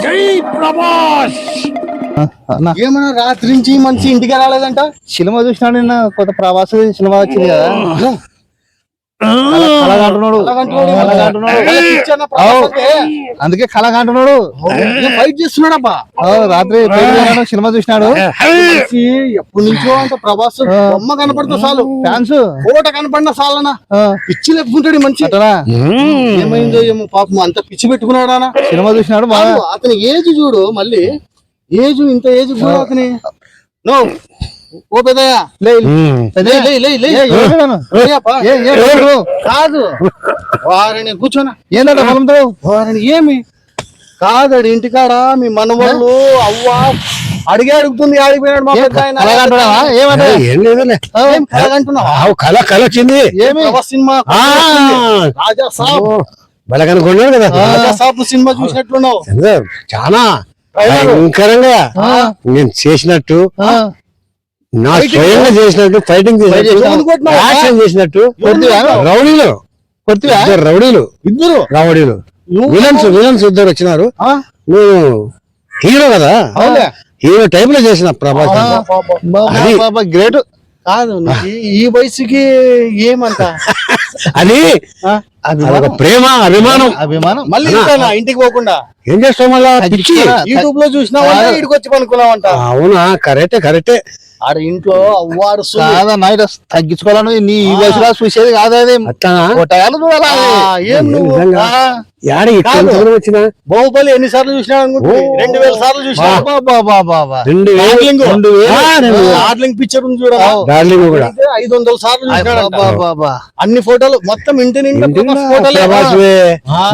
జై ప్రభాస్. ఏమన్నా రాత్రి నుంచి మనిషి ఇంటికి రాలేదంట. సినిమా చూసినాడు నిన్న కొత్త ప్రభాస్ సినిమా వచ్చింది కదా కలగంటున్నాడు. అందుకే కలగంటున్నాడు. ఫైట్ చేస్తున్నాడబ్బా. రాత్రి సినిమా చూసినాడు. ఎప్పటి నుంచో అంత ప్రభాస్ బొమ్మ కనపడతా చాలు, ఫ్యాన్స్ ఫోటో కనపడినా చాలనా పిచ్చి లేపుకుంటాడు మంచి. ఏమైందో ఏమో పాపం అంత పిచ్చి పెట్టుకున్నాడా. సినిమా చూసినాడు. అతని ఏజ్ చూడు, మళ్ళీ ఏజ్ ఇంత ఏజ్ చూడు అతని. నో ఓ పెద్దయ్యా కాదు వారిని కూర్చోనా ఏంటంటే పొలంతో వారిని ఏమి కాదడు ఇంటికాడ మీ మనవాళ్ళు అవ్వ అడుగుతుంది ఆడిపోయినాడు మా పెద్ద కళ వచ్చింది సినిమా రాజా సాబ్ బలకనుకున్నాడు కదా. రాజా సాబ్ సినిమా చూసినట్లున్నావు. చాలా భయంకరంగా నేను చేసినట్టు, నా స్వయంగా చేసినట్టు, ఫైటింగ్ చేసినట్టు, యాక్షన్ చేసినట్టు. రౌడీలు ఇద్దరు విలన్స్ ఇద్దరు వచ్చినారు. నువ్వు హీరో కదా, హీరో టైప్ లో చేసిన ప్రభాస్. గ్రేట్ కాదు ఈ వయసుకి ఏమంట అది ప్రేమ అభిమానం. మళ్ళీ ఇంటికి పోకుండా ఏం చేస్తావు మళ్ళా? యూట్యూబ్ లో చూసినావా ఇడికి వచ్చి పనుకున్నావంట. అవునా? కరెక్టే. ఆడ ఇంట్లో అవ్వాడు తగ్గించుకోవాలని నీ ఈ వయసులో చూసేది కాదు. అది వచ్చిన బాహుబలి ఎన్నిసార్లు చూసినా 2000 సార్లు చూసినా. డార్లింగ్ పిక్చర్ ఉంది చూడ, 500 సార్లు చూసినా. అన్ని ఫోటోలు మొత్తం ఇంటి నిండా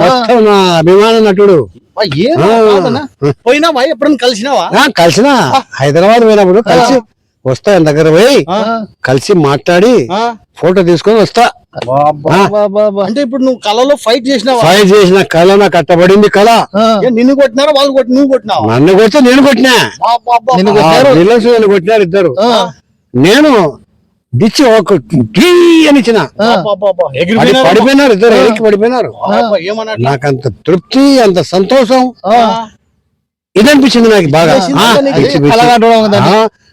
మొత్తం నా అభిమాన నటుడు. పోయినావా ఎప్పుడన్నా కలిసినా హైదరాబాద్ పోయినప్పుడు కలిసి వస్తా, దగ్గర పోయి కలిసి మాట్లాడి ఫోటో తీసుకొని వస్తా. అంటే ఇప్పుడు నువ్వు కళలో ఫైట్ చేసినావా? ఫైట్ చేసిన కళ నాకు కట్టబడింది. కళ నిన్ను కొట్టినారా వాళ్ళు కొట్టి నువ్వు కొట్టినావా? నన్ను కొడితే నేను కొట్టినా, కొట్టినారు ఇద్దరు. నేను దిచ్చి ఒక టీ అని ఇచ్చిన, పడిపోయినారు ఇద్దరు, ఎక్కి పడిపోయినారు. నాకంత తృప్తి, అంత సంతోషం ఇదనిపించింది నాకు బాగా.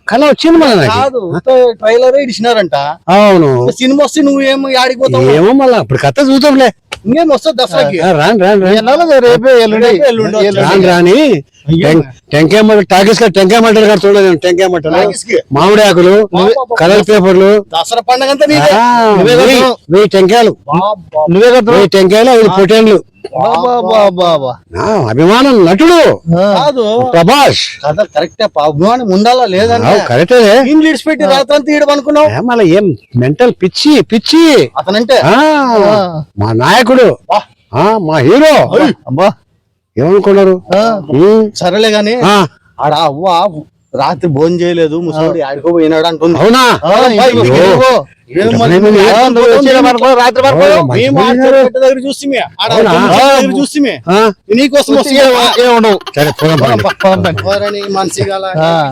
కళ వచ్చింది మన ట్రైలర్ ఇచ్చినారంట. అవును, సినిమా వస్తే నువ్వు ఏమో ఆడిపోతావు ఏమో. మళ్ళా ఇప్పుడు కథ చూద్దాంలే. ఇంకేం వస్తుంది దసరాకి. రాని టెంకాయ మటలు టాకీస్ లో టెంకాయ మటలు గారు చూడలేదు. టెంకాయ మటలు, మామిడి ఆకులు, కలర్ పేపర్లు, దసరా పండుగ 1000 టెంకాయలు, 5 పొటేన్లు. అభిమానం నటుడు ప్రభాస్. కరెక్టే, అభిమానం ఉండాలా లేదని కరెక్టే. పెట్టి రాత్రంతా ఈడమనుకున్నావు. మళ్ళీ ఏం మెంటల్ పిచ్చి అతనంటే మా నాయకుడు, మా హీరో. ఏమనుకున్నారు? సరేలే గాని ఆడ అవ్వ రాత్రి భోజనం చేయలేదు, ముసలి ఆడుకోపోయినాడు అంటుంది. అవునా? దగ్గర చూసి నీకోసం మనిషి